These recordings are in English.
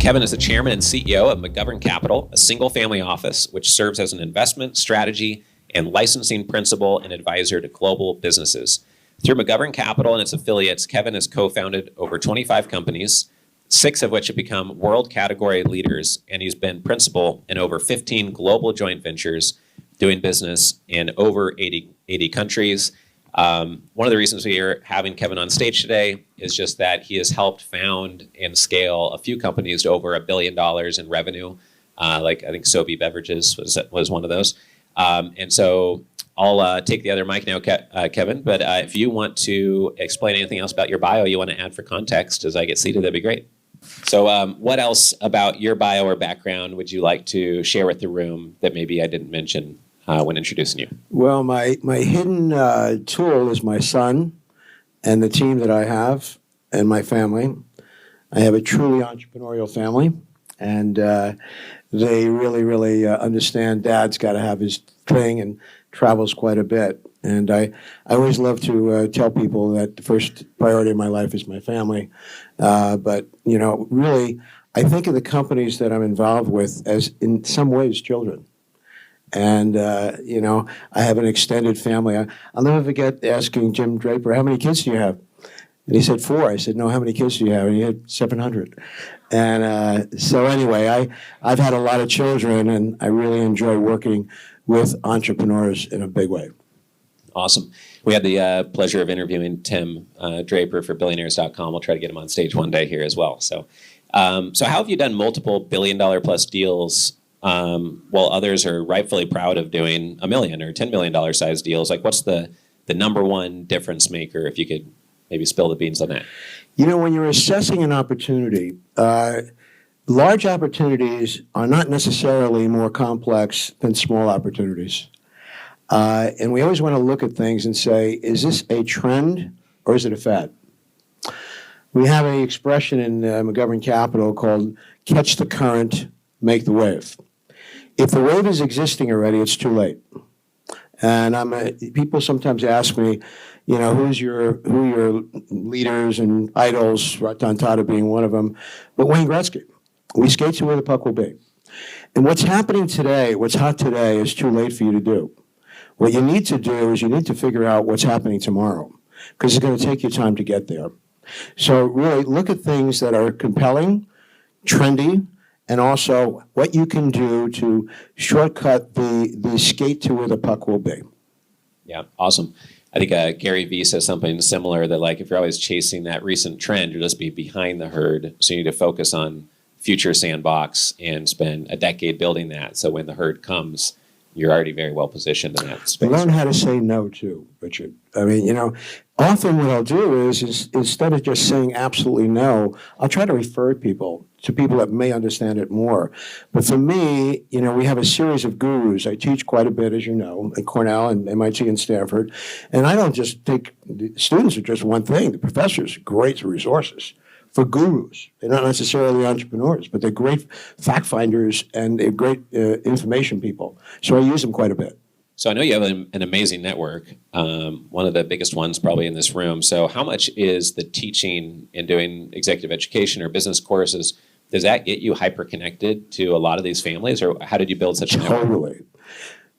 Kevin is the chairman and CEO of McGovern Capital, a single-family office which serves as an investment, strategy, and licensing principal and advisor to global businesses. Through McGovern Capital and its affiliates, Kevin has co-founded over 25 companies, 6 of which have become world category leaders, and he's been principal in over 15 global joint ventures, doing business in over 80 countries. One of the reasons we are having Kevin on stage today is just that he has helped found and scale a few companies to over $1 billion in revenue. Like I think Sobe Beverages was one of those. And so I'll take the other mic now, Kevin. But if you want to explain anything else about your bio you want to add for context as I get seated, that'd be great. So what else about your bio or background would you like to share with the room that maybe I didn't mention when introducing you? Well, my hidden tool is my son and the team that I have and my family. I have a truly entrepreneurial family, and they really understand Dad's got to have his thing and travels quite a bit. And I always love to tell people that the first priority in my life is my family. But, you know, really, I think of the companies that I'm involved with as, in some ways, children. And, you know, I have an extended family. I'll never forget asking Jim Draper, how many kids do you have? And he said 4. I said, no, how many kids do you have? And he had 700. And so anyway, I've had a lot of children, and I really enjoy working with entrepreneurs in a big way. Awesome. We had the pleasure of interviewing Tim Draper for billionaires.com. We'll try to get him on stage one day here as well. So how have you done multiple $1 billion plus deals while others are rightfully proud of doing $1 million or $10 million size deals? Like, what's the number one difference maker, if you could maybe spill the beans on that? You know, when you're assessing an opportunity, large opportunities are not necessarily more complex than small opportunities. And we always want to look at things and say, is this a trend or is it a fad? We have an expression in McGovern Capital called catch the current, make the wave. If the wave is existing already, it's too late. And people sometimes ask me, you know, who are your leaders and idols, Ratan Tata being one of them, but Wayne Gretzky. We skate to where the puck will be. And what's happening today, what's hot today, is too late for you to do. What you need to do is you need to figure out what's happening tomorrow, because it's going to take you time to get there. So really look at things that are compelling, trendy, and also what you can do to shortcut the skate to where the puck will be. Yeah, awesome. I think Gary Vee says something similar, that like if you're always chasing that recent trend, you'll just be behind the herd. So you need to focus on future sandbox and spend a decade building that. So when the herd comes, you're already very well positioned in that space. Learn how to say no too, Richard. I mean, you know, often what I'll do is instead of just saying absolutely no, I'll try to refer people to people that may understand it more. But for me, you know, we have a series of gurus. I teach quite a bit, as you know, at Cornell and MIT and Stanford. And I don't just think the students are just one thing. The professors are great resources for gurus. They're not necessarily entrepreneurs, but they're great fact finders and they're great information people. So I use them quite a bit. So I know you have an amazing network, one of the biggest ones probably in this room. So how much is the teaching and doing executive education or business courses, does that get you hyper-connected to a lot of these families, or how did you build such a network? Totally.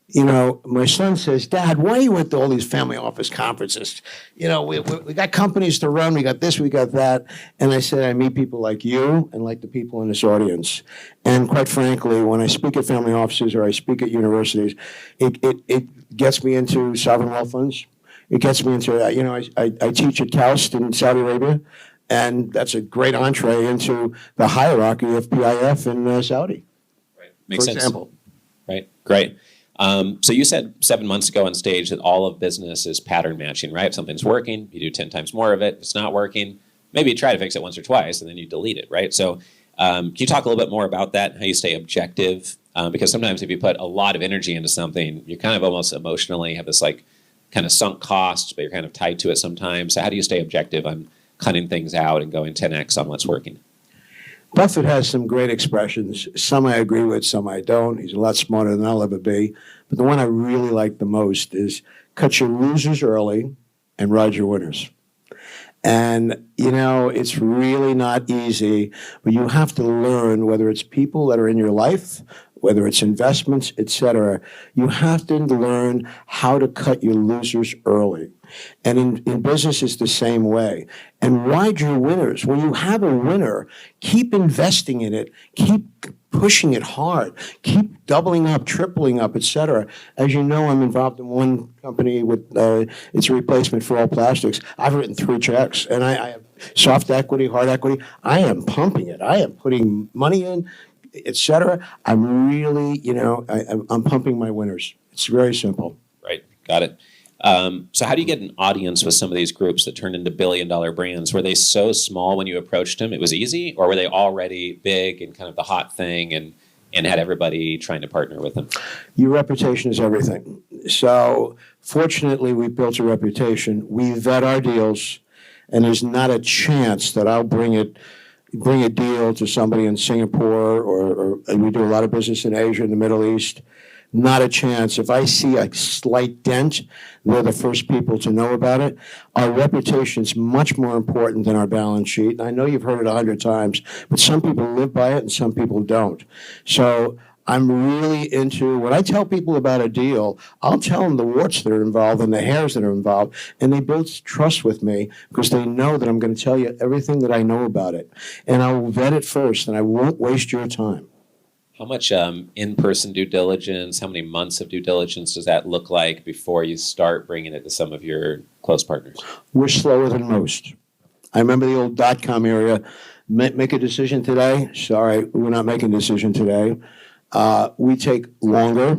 You know, my son says, Dad, why are you at all these family office conferences? You know, we got companies to run, we got this, we got that. And I said, I meet people like you and like the people in this audience. And quite frankly, when I speak at family offices or I speak at universities, it gets me into sovereign wealth funds. It gets me into, you know, I teach at KAUST in Saudi Arabia, and that's a great entree into the hierarchy of PIF in Saudi. Right. Makes sense. For example. Right. Great. So you said 7 months ago on stage that all of business is pattern matching, right? If something's working, you do 10 times more of it. If it's not working, maybe you try to fix it once or twice and then you delete it, right? So can you talk a little bit more about that, how you stay objective? Because sometimes if you put a lot of energy into something, you kind of almost emotionally have this like kind of sunk cost, but you're kind of tied to it sometimes. So how do you stay objective on cutting things out and going 10x on what's working? Buffett has some great expressions. Some I agree with, some I don't. He's a lot smarter than I'll ever be. But the one I really like the most is cut your losers early and ride your winners. And, it's really not easy, but you have to learn, whether it's people that are in your life, whether it's investments, et cetera, you have to learn how to cut your losers early. And in business, it's the same way. And ride your winners. When you have a winner, keep investing in it, keep pushing it hard, keep doubling up, tripling up, et cetera. As you know, I'm involved in one company with, it's a replacement for all plastics. I've written 3 checks, and I have soft equity, hard equity. I am pumping it. I am putting money in, et cetera. I'm really, I'm pumping my winners. It's very simple. Right. Got it. So how do you get an audience with some of these groups that turned into billion-dollar brands? Were they so small when you approached them, it was easy? Or were they already big and kind of the hot thing and had everybody trying to partner with them? Your reputation is everything. So fortunately, we've built a reputation. We vet our deals, and there's not a chance that I'll bring a deal to somebody in Singapore, or we do a lot of business in Asia and the Middle East. Not a chance. If I see a slight dent, they're the first people to know about it. Our reputation is much more important than our balance sheet. And I know you've heard it 100 times, but some people live by it and some people don't. So I'm really into, when I tell people about a deal, I'll tell them the warts that are involved and the hairs that are involved, and they build trust with me because they know that I'm going to tell you everything that I know about it. And I'll vet it first, and I won't waste your time. How much in-person due diligence, how many months of due diligence does that look like before you start bringing it to some of your close partners? We're slower than most. I remember the old dot-com area. Make a decision today? Sorry, we're not making a decision today. We take longer.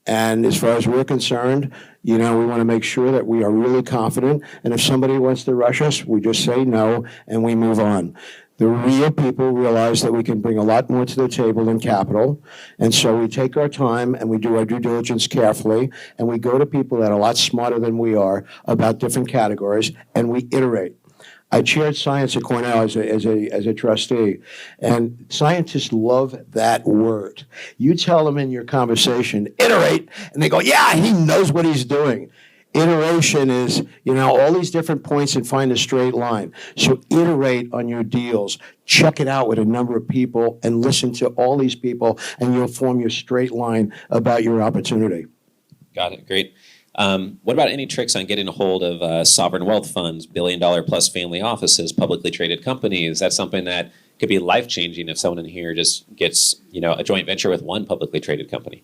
And as far as we're concerned, we want to make sure that we are really confident. And if somebody wants to rush us, we just say no and we move on. The real people realize that we can bring a lot more to the table than capital. And so we take our time and we do our due diligence carefully. And we go to people that are a lot smarter than we are about different categories, and we iterate. I chaired science at Cornell as a trustee, and scientists love that word. You tell them in your conversation, iterate, and they go, yeah, he knows what he's doing. Iteration is, all these different points and find a straight line. So iterate on your deals. Check it out with a number of people and listen to all these people, and you'll form your straight line about your opportunity. Got it. Great. What about any tricks on getting a hold of sovereign wealth funds, billion-dollar-plus family offices, publicly traded companies? That's something that could be life-changing if someone in here just gets, a joint venture with one publicly traded company.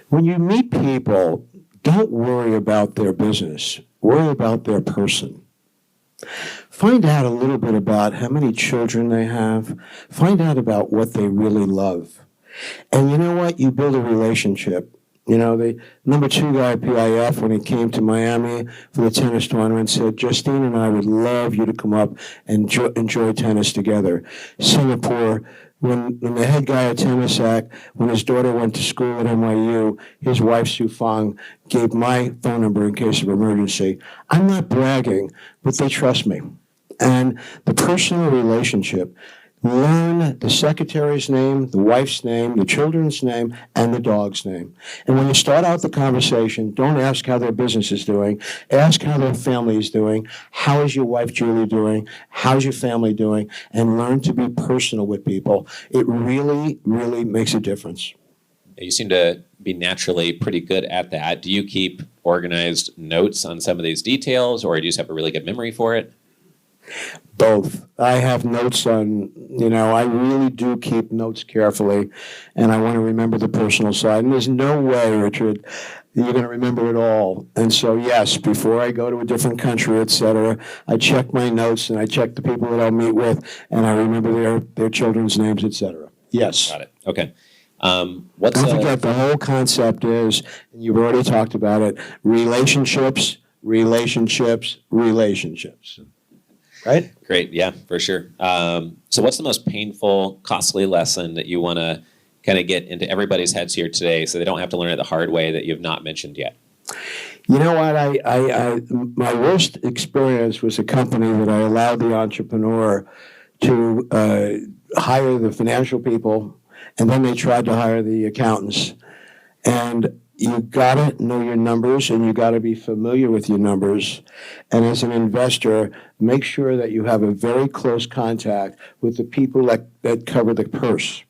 When you meet people, don't worry about their business. Worry about their person. Find out a little bit about how many children they have. Find out about what they really love. And you know what? You build a relationship. The number 2 guy at PIF, when he came to Miami for the tennis tournament, said, Justine and I would love you to come up and enjoy tennis together. Singapore, when the head guy at Temasac, when his daughter went to school at NYU, his wife, Sue Fong, gave my phone number in case of emergency. I'm not bragging, but they trust me. And the personal relationship, learn the secretary's name, the wife's name, the children's name, and the dog's name. And when you start out the conversation, don't ask how their business is doing. Ask how their family is doing. How is your wife, Julie, doing? How's your family doing? And learn to be personal with people. It really, really makes a difference. You seem to be naturally pretty good at that. Do you keep organized notes on some of these details, or do you just have a really good memory for it? Both. I have notes on, I really do keep notes carefully, and I want to remember the personal side. And there's no way, Richard, you're going to remember it all. And so, yes, before I go to a different country, et cetera, I check my notes and I check the people that I'll meet with, and I remember their children's names, et cetera. Yes. Got it. Okay. Don't forget, the whole concept is, and you've already talked about it, relationships, relationships, relationships. Right? Great. Yeah, for sure. So what's the most painful, costly lesson that you want to kind of get into everybody's heads here today so they don't have to learn it the hard way that you've not mentioned yet? You know what? My worst experience was a company that I allowed the entrepreneur to hire the financial people, and then they tried to hire the accountants. And, you gotta know your numbers and you gotta be familiar with your numbers. And as an investor, make sure that you have a very close contact with the people that cover the purse.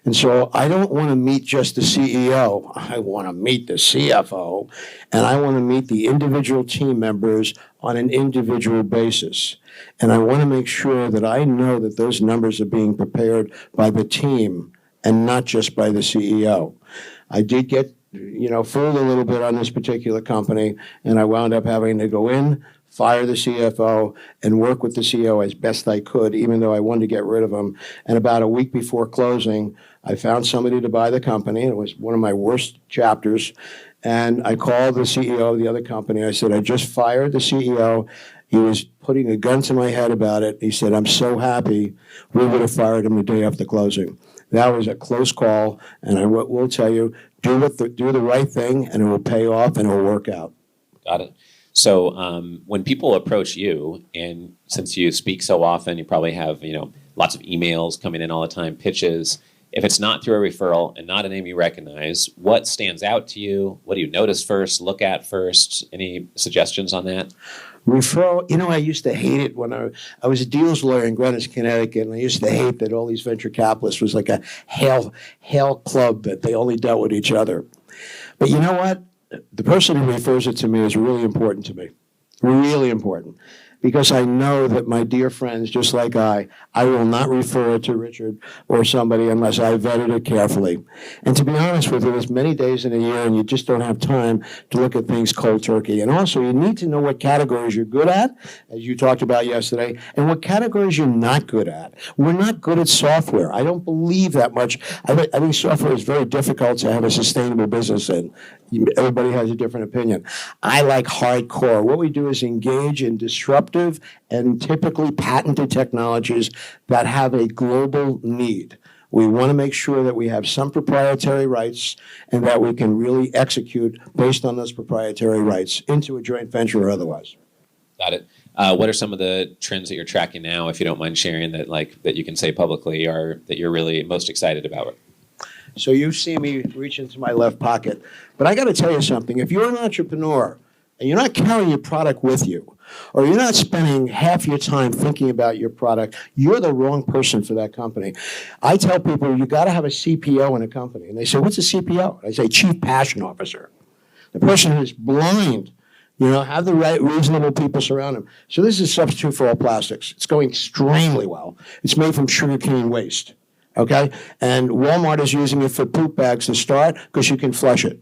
And so I don't want to meet just the CEO. I want to meet the CFO, and I want to meet the individual team members on an individual basis. And I want to make sure that I know that those numbers are being prepared by the team and not just by the CEO. I did get, fooled a little bit on this particular company, and I wound up having to go in, fire the CFO, and work with the CEO as best I could, even though I wanted to get rid of him. And about a week before closing, I found somebody to buy the company. It was one of my worst chapters. And I called the CEO of the other company. I said, I just fired the CEO. He was putting a gun to my head about it. He said, I'm so happy we would have fired him the day after closing. That was a close call. And I will tell you, do the right thing, and it will pay off, and it will work out. Got it. So when people approach you, and since you speak so often, you probably have lots of emails coming in all the time, pitches. If it's not through a referral and not a name you recognize, what stands out to you? What do you notice first, look at first? Any suggestions on that? Referral, I used to hate it when I was a deals lawyer in Greenwich, Connecticut, and I used to hate that all these venture capitalists was like a hail club that they only dealt with each other. But you know what? The person who refers it to me is really important to me, really important, because I know that my dear friends, just like I will not refer it to Richard or somebody unless I vetted it carefully. And to be honest with you, there's many days in a year and you just don't have time to look at things cold turkey. And also, you need to know what categories you're good at, as you talked about yesterday, and what categories you're not good at. We're not good at software. I don't believe that much. I think software is very difficult to have a sustainable business in. Everybody has a different opinion. I like hardcore. What we do is engage in disruptive and typically patented technologies that have a global need. We want to make sure that we have some proprietary rights and that we can really execute based on those proprietary rights into a joint venture or otherwise. Got it. What are some of the trends that you're tracking now, if you don't mind sharing, that you can say publicly, or that you're really most excited about? So you see me reach into my left pocket. But I got to tell you something. If you're an entrepreneur and you're not carrying your product with you, or you're not spending half your time thinking about your product, you're the wrong person for that company. I tell people you got to have a CPO in a company. And they say, what's a CPO? I say, Chief Passion Officer. The person who's blind, have the right reasonable people surround them. So this is a substitute for all plastics. It's going extremely well. It's made from sugarcane waste. Okay? And Walmart is using it for poop bags to start because you can flush it.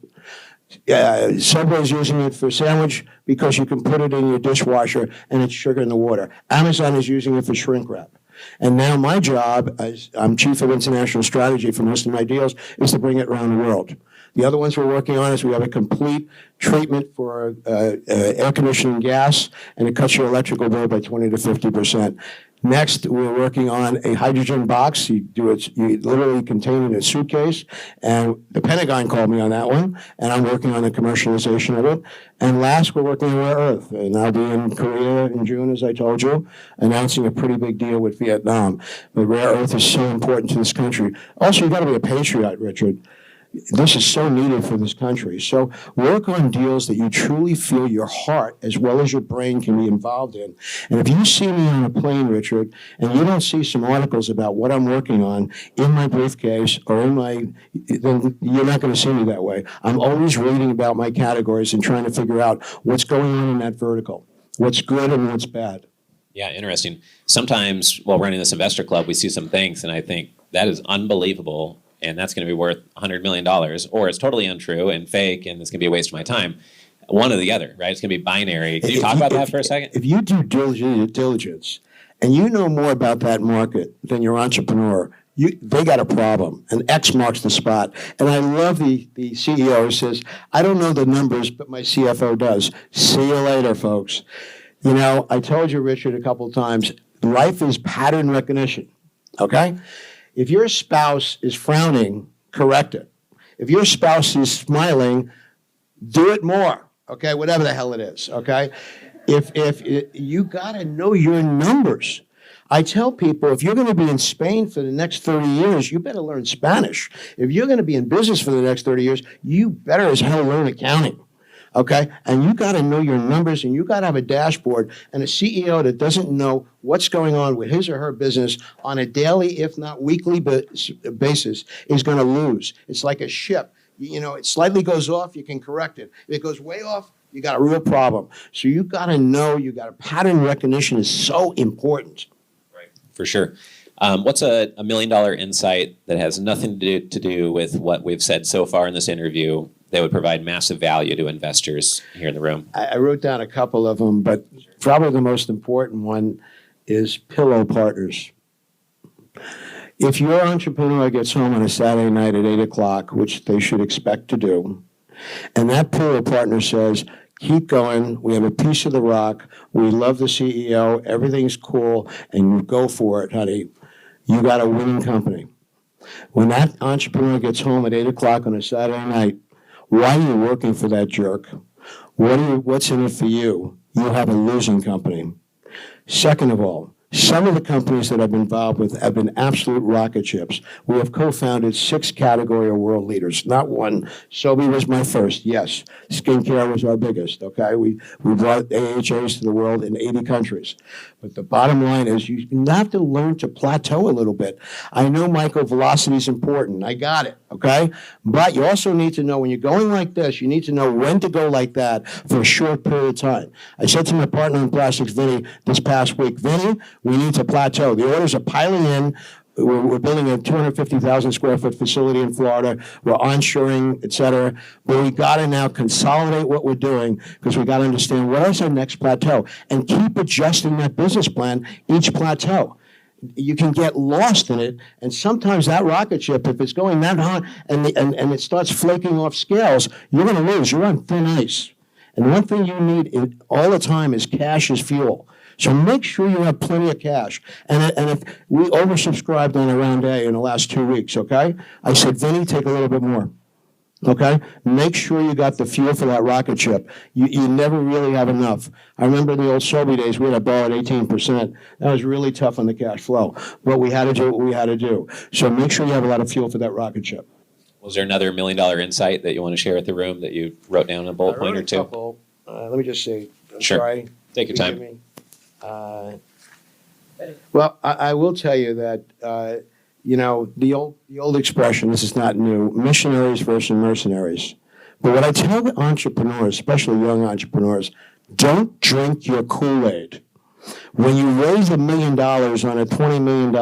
Subway's using it for sandwich because you can put it in your dishwasher and it's sugar in the water. Amazon is using it for shrink wrap. And now my job, as I'm chief of international strategy for most of my deals, is to bring it around the world. The other ones we're working on is we have a complete treatment for air conditioning gas, and it cuts your electrical bill by 20 to 50%. Next, we're working on a hydrogen box. You literally contain it in a suitcase. And the Pentagon called me on that one, and I'm working on the commercialization of it. And last, we're working on rare earth. And I'll be in Korea in June, as I told you, announcing a pretty big deal with Vietnam. But rare earth is so important to this country. Also, you've got to be a patriot, Richard. This is so needed for this country. So work on deals that you truly feel your heart as well as your brain can be involved in. And if you see me on a plane, Richard, and you don't see some articles about what I'm working on in my briefcase or then you're not going to see me that way. I'm always reading about my categories and trying to figure out what's going on in that vertical, what's good and what's bad. Yeah, interesting. Sometimes while running this investor club, we see some things, and I think that is unbelievable. And that's going to be worth $100 million, or it's totally untrue and fake, and it's going to be a waste of my time. One or the other, right? It's going to be binary. Can you talk about that for a second? If you do diligence and you know more about that market than your entrepreneur, they got a problem, and X marks the spot. And I love the CEO who says, I don't know the numbers, but my CFO does. See you later, folks. I told you, Richard, a couple of times, life is pattern recognition, okay? If your spouse is frowning, correct it. If your spouse is smiling, do it more, okay? Whatever the hell it is, okay? If you got to know your numbers. I tell people, if you're going to be in Spain for the next 30 years, you better learn Spanish. If you're going to be in business for the next 30 years, you better as hell learn accounting. Okay? And you got to know your numbers, and you got to have a dashboard. And a CEO that doesn't know what's going on with his or her business on a daily, if not weekly basis is going to lose. It's like a ship. It slightly goes off, you can correct it. If it goes way off, you got a real problem. So you got to know, pattern recognition is so important. Right, for sure. What's a $1 million insight that has nothing to do with what we've said so far in this interview that would provide massive value to investors here in the room? I wrote down a couple of them, but probably the most important one is pillow partners. If your entrepreneur gets home on a Saturday night at 8 o'clock, which they should expect to do, and that pillow partner says, keep going, we have a piece of the rock, we love the CEO, everything's cool, and you go for it, honey, you got a winning company. When that entrepreneur gets home at 8 o'clock on a Saturday night, why are you working for that jerk? What's in it for you? You have a losing company. Second of all, some of the companies that I've been involved with have been absolute rocket ships. We have co-founded 6 category of world leaders, not one. Sobe was my first, yes. Skincare was our biggest, okay? We brought AHAs to the world in 80 countries. But the bottom line is you have to learn to plateau a little bit. I know, Michael, velocity is important. I got it, okay? But you also need to know when you're going like this, you need to know when to go like that for a short period of time. I said to my partner in plastics, Vinny, this past week, Vinny, we need to plateau. The orders are piling in. We're building a 250,000 square foot facility in Florida. We're onshoring, et cetera. But we got to now consolidate what we're doing because we got to understand what is our next plateau and keep adjusting that business plan each plateau. You can get lost in it, and sometimes that rocket ship, if it's going that high and it starts flaking off scales, you're going to lose. You're on thin ice. And one thing you need all the time is cash as fuel. So make sure you have plenty of cash. And if we oversubscribed on a round A in the last 2 weeks, okay? I said, Vinny, take a little bit more, okay? Make sure you got the fuel for that rocket ship. You never really have enough. I remember in the old Sobe days, we had a ball at 18%. That was really tough on the cash flow. But we had to do what we had to do. So make sure you have a lot of fuel for that rocket ship. Was there another $1 million insight that you want to share with the room that you wrote down a bullet point or two? Couple. Let me just see. Sure. Sorry. Take your time. Well, I will tell you that, the old expression, this is not new, missionaries versus mercenaries. But what I tell the entrepreneurs, especially young entrepreneurs, don't drink your Kool-Aid. When you raise $1 million on a $20 million,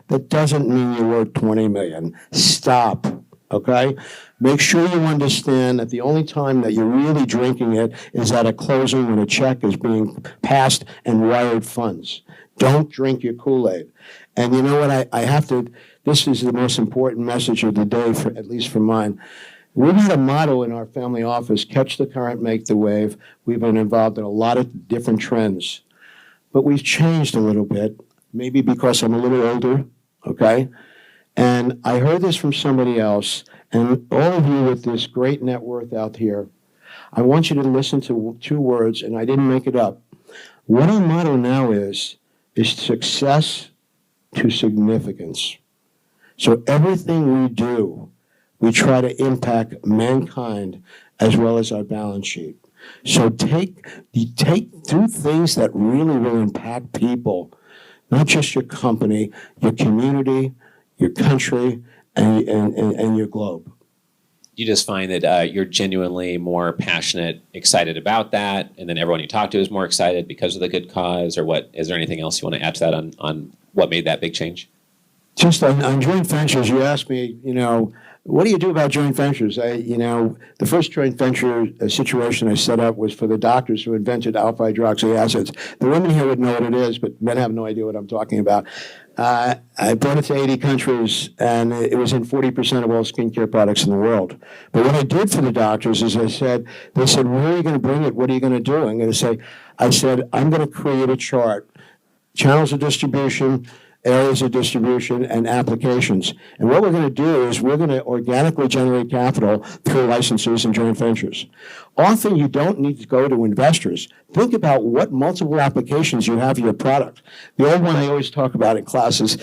that doesn't mean you're worth $20 million. Stop, okay? Make sure you understand that the only time that you're really drinking it is at a closing when a check is being passed and wired funds. Don't drink your Kool-Aid. And you know what, I have to, this is the most important message of the day, at least for mine. We've had a motto in our family office, catch the current, make the wave. We've been involved in a lot of different trends. But we've changed a little bit, maybe because I'm a little older, okay? And I heard this from somebody else, and all of you with this great net worth out here, I want you to listen to 2 words, and I didn't make it up. What our motto now is success to significance. So everything we do, we try to impact mankind as well as our balance sheet. So take through things that really will impact people, not just your company, your community, your country, and your globe. You just find that you're genuinely more passionate, excited about that, and then everyone you talk to is more excited because of the good cause, or what? Is there anything else you want to add to that on what made that big change? Just on joint ventures, you asked me, what do you do about joint ventures? The first joint venture situation I set up was for the doctors who invented alpha hydroxy acids. The women here would know what it is, but men have no idea what I'm talking about. I brought it to 80 countries, and it was in 40% of all skincare products in the world. But what I did for the doctors is they said, where are you going to bring it? What are you going to do? I said, I'm going to create a chart, channels of distribution, areas of distribution, and applications. And what we're going to do is we're going to organically generate capital through licenses and joint ventures. Often you don't need to go to investors. Think about what multiple applications you have for your product. The old one I always talk about in classes,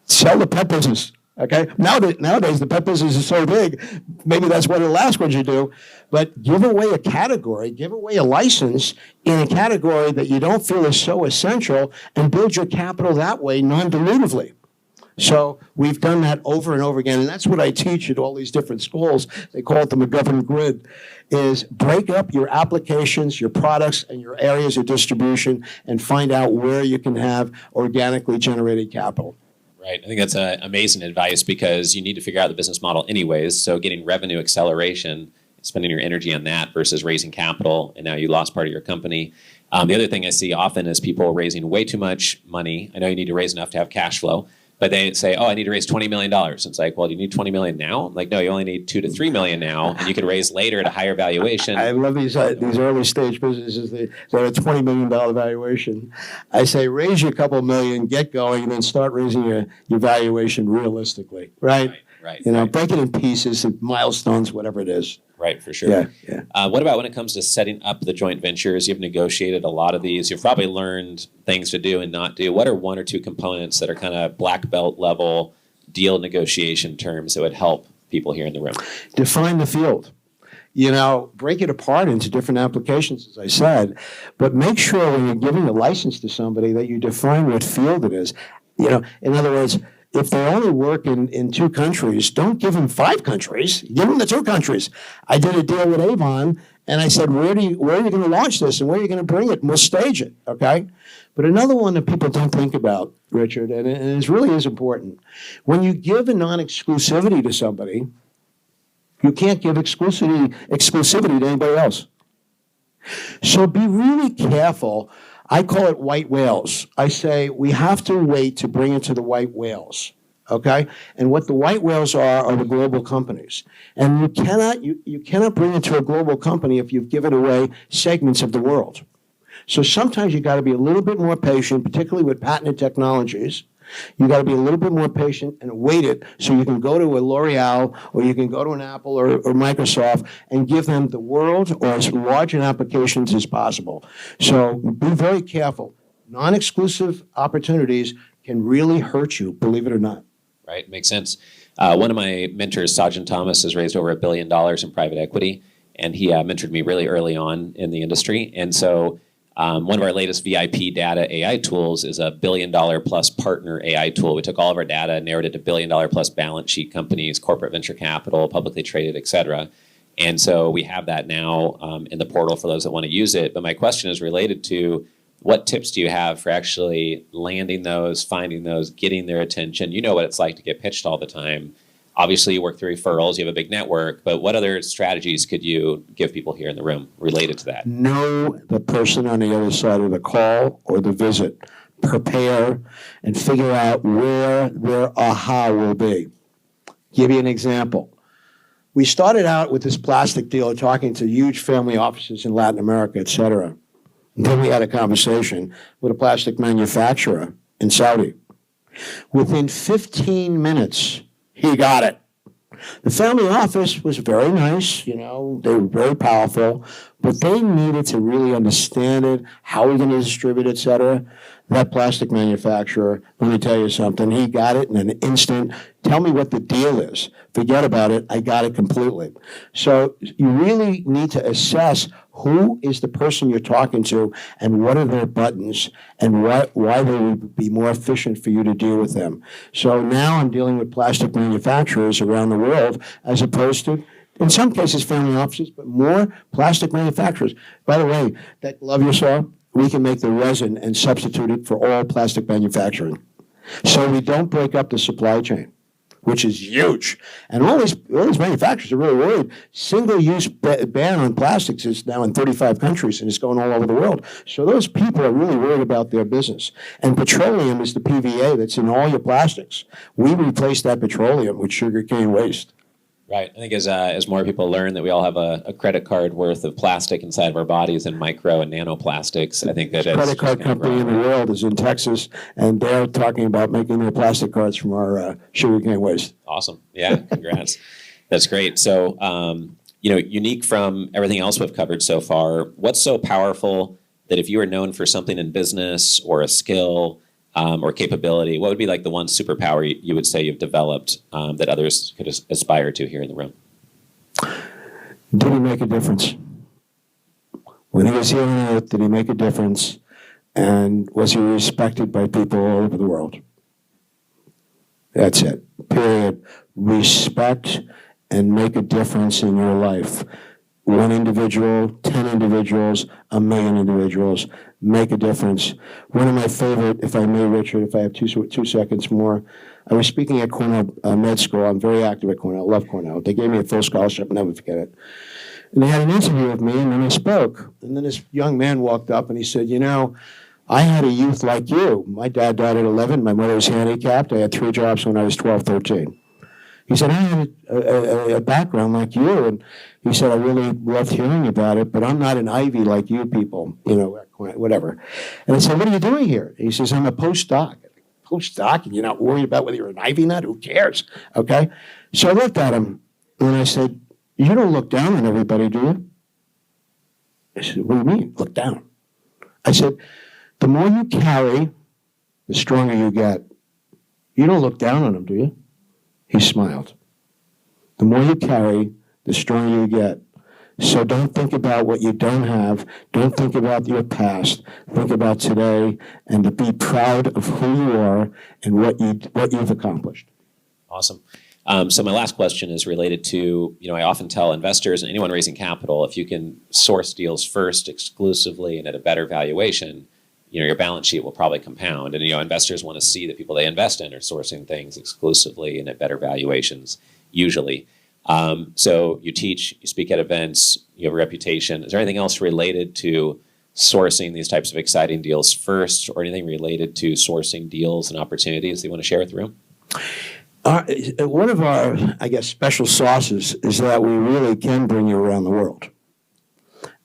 sell the pet business. Okay. Nowadays, the pet business is so big, maybe that's one of the last ones you do. But give away a category, give away a license in a category that you don't feel is so essential, and build your capital that way, non-dilutively. So we've done that over and over again, and that's what I teach at all these different schools. They call it the McGovern grid, is break up your applications, your products, and your areas of distribution, and find out where you can have organically generated capital. Right. I think that's amazing advice, because you need to figure out the business model anyways. So getting revenue acceleration, spending your energy on that versus raising capital, and now you lost part of your company. The other thing I see often is people raising way too much money. I know you need to raise enough to have cash flow, but they say, oh, I need to raise $20 million. It's like, well, do you need $20 million now? I'm like, no, you only need $2 to $3 million now, and you can raise later at a higher valuation. I love these early stage businesses. They're a $20 million valuation. I say, raise your couple million, get going, and then start raising your valuation realistically, right? Right. Break it in pieces, milestones, whatever it is. Right, for sure. Yeah. What about when it comes to setting up the joint ventures? You've negotiated a lot of these. You've probably learned things to do and not do. What are one or two components that are kind of black belt level deal negotiation terms that would help people here in the room? Define the field. Break it apart into different applications, as I said, but make sure when you're giving a license to somebody that you define what field it is. In other words, if they only work in 2 countries, don't give them 5 countries. Give them the 2 countries. I did a deal with Avon, and I said, where are you going to launch this, and where are you going to bring it? And we'll stage it, okay? But another one that people don't think about, Richard, and it really is important, when you give a non-exclusivity to somebody, you can't give exclusivity to anybody else. So be really careful. I call it white whales. I say we have to wait to bring it to the white whales, okay? And what the white whales are the global companies. And you cannot bring it to a global company if you've given away segments of the world. So sometimes you got to be a little bit more patient, particularly with patented technologies. You got to be a little bit more patient and wait it so you can go to a L'Oreal or you can go to an Apple or Microsoft and give them the world or as large an applications as possible. So be very careful. Non-exclusive opportunities can really hurt you, believe it or not. Right, makes sense. One of my mentors, Sajjan Thomas, has raised over $1 billion in private equity, and he mentored me really early on in the industry. And so one of our latest VIP data AI tools is a $1 billion plus partner AI tool. We took all of our data, narrowed it to $1 billion plus balance sheet companies, corporate venture capital, publicly traded, et cetera. And so we have that now in the portal for those that want to use it. But my question is related to what tips do you have for actually landing those, finding those, getting their attention? You know what it's like to get pitched all the time. Obviously, you work through referrals, you have a big network, but what other strategies could you give people here in the room related to that? Know the person on the other side of the call or the visit. Prepare and figure out where their aha will be. Give you an example. We started out with this plastic deal talking to huge family offices in Latin America, et cetera. And then we had a conversation with a plastic manufacturer in Saudi. Within 15 minutes, he got it. The family office was very nice, they were very powerful, but they needed to really understand it, how we're going to distribute it, et cetera. That plastic manufacturer, let me tell you something, he got it in an instant. Tell me what the deal is. Forget about it. I got it completely. So you really need to assess who is the person you're talking to and what are their buttons and why they would be more efficient for you to deal with them. So now I'm dealing with plastic manufacturers around the world as opposed to, in some cases, family offices, but more plastic manufacturers. By the way, that glove you saw, we can make the resin and substitute it for all plastic manufacturing. So we don't break up the supply chain, which is huge. And all these manufacturers are really worried. Single-use ban on plastics is now in 35 countries, and it's going all over the world. So those people are really worried about their business. And petroleum is the PVA that's in all your plastics. We replace that petroleum with sugarcane waste. Right. I think as more people learn that we all have a credit card worth of plastic inside of our bodies and micro and nanoplastics, I think that The credit card company in the world is in Texas, and they're talking about making their plastic cards from our sugarcane waste. Awesome. Yeah. Congrats. That's great. So, unique from everything else we've covered so far, what's so powerful that if you were known for something in business or a skill or capability, what would be like the one superpower you would say you've developed that others could aspire to here in the room? Did he make a difference? When he was here on earth, did he make a difference? And was he respected by people all over the world? That's it. Period. Respect and make a difference in your life. One individual, 10 individuals, 1,000,000 individuals, make a difference. One of my favorite, if I may, Richard, if I have two seconds more, I was speaking at Cornell Med School. I'm very active at Cornell. I love Cornell. They gave me a full scholarship. I'll never forget it. And they had an interview with me, and then I spoke. And then this young man walked up, and he said, I had a youth like you. My dad died at 11. My mother was handicapped. I had 3 jobs when I was 12, 13. He said, I had a background like you. And he said, I really loved hearing about it, but I'm not an Ivy like you people, whatever. And I said, what are you doing here? He says, I'm a postdoc. Postdoc? And you're not worried about whether you're an Ivy or not? Who cares? Okay? So I looked at him, and I said, you don't look down on everybody, do you? He said, what do you mean, look down? I said, the more you carry, the stronger you get. You don't look down on them, do you? He smiled. The more you carry, the stronger you get. So don't think about what you don't have. Don't think about your past. Think about today, and to be proud of who you are and what you've accomplished. Awesome. So my last question is related to, I often tell investors and anyone raising capital, if you can source deals first exclusively and at a better valuation, your balance sheet will probably compound. And, investors want to see that people they invest in are sourcing things exclusively and at better valuations, usually. So you teach, you speak at events, you have a reputation. Is there anything else related to sourcing these types of exciting deals first, or anything related to sourcing deals and opportunities that you want to share with the room? One of our, special sauces is that we really can bring you around the world.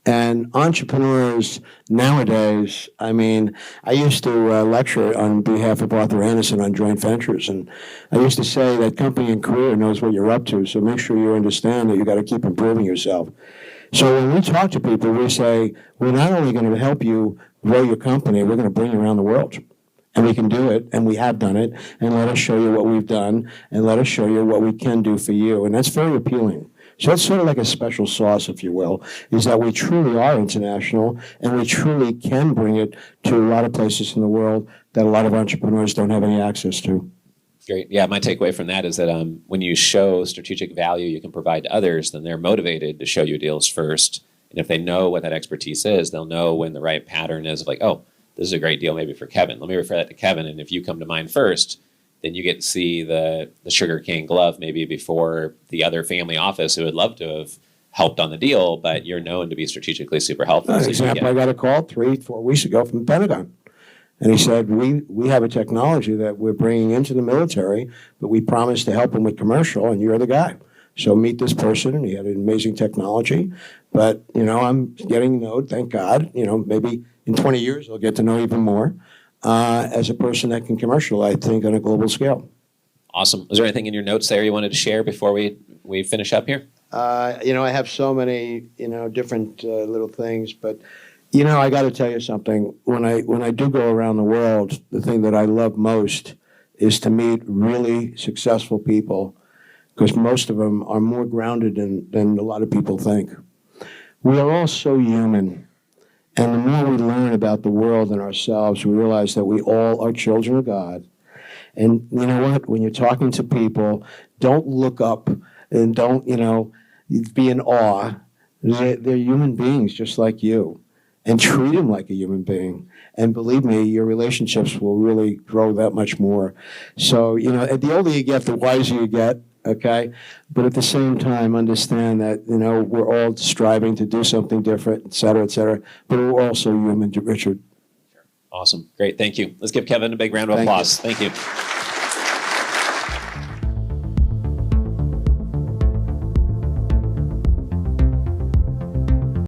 And entrepreneurs nowadays, I used to lecture on behalf of Arthur Andersen on joint ventures. And I used to say that company and career knows what you're up to. So make sure you understand that you got to keep improving yourself. So when we talk to people, we say, we're not only going to help you grow your company, we're going to bring you around the world. And we can do it, and we have done it. And let us show you what we've done, and let us show you what we can do for you. And that's very appealing. So that's sort of like a special sauce, if you will, is that we truly are international, and we truly can bring it to a lot of places in the world that a lot of entrepreneurs don't have any access to. Great. Yeah, my takeaway from that is that when you show strategic value you can provide to others, then they're motivated to show you deals first. And if they know what that expertise is, they'll know when the right pattern is of like, oh, this is a great deal maybe for Kevin. Let me refer that to Kevin. And if you come to mind first, then you get to see the sugar cane glove maybe before the other family office who would love to have helped on the deal, but you're known to be strategically super helpful. For example, I got a call 3-4 weeks ago from the Pentagon. And he said, we have a technology that we're bringing into the military, but we promised to help them with commercial, and you're the guy. So meet this person, and he had an amazing technology. But, I'm getting to know, thank God, maybe in 20 years I'll get to know even more as a person that can commercial, I think, on a global scale. Awesome. Was there anything in your notes there you wanted to share before we finish up here? I have so many, different little things, but I got to tell you something. When I do go around the world, the thing that I love most is to meet really successful people, because most of them are more grounded than a lot of people think. We are all so human. And the more we learn about the world and ourselves, we realize that we all are children of God. And you know what? When you're talking to people, don't look up and don't, be in awe. They're human beings just like you. And treat them like a human being. And believe me, your relationships will really grow that much more. So, the older you get, the wiser you get. Okay, but at the same time, understand that we're all striving to do something different, et cetera, but we're also human, Richard. Awesome, great, thank you. Let's give Kevin a big round of applause. Thank you.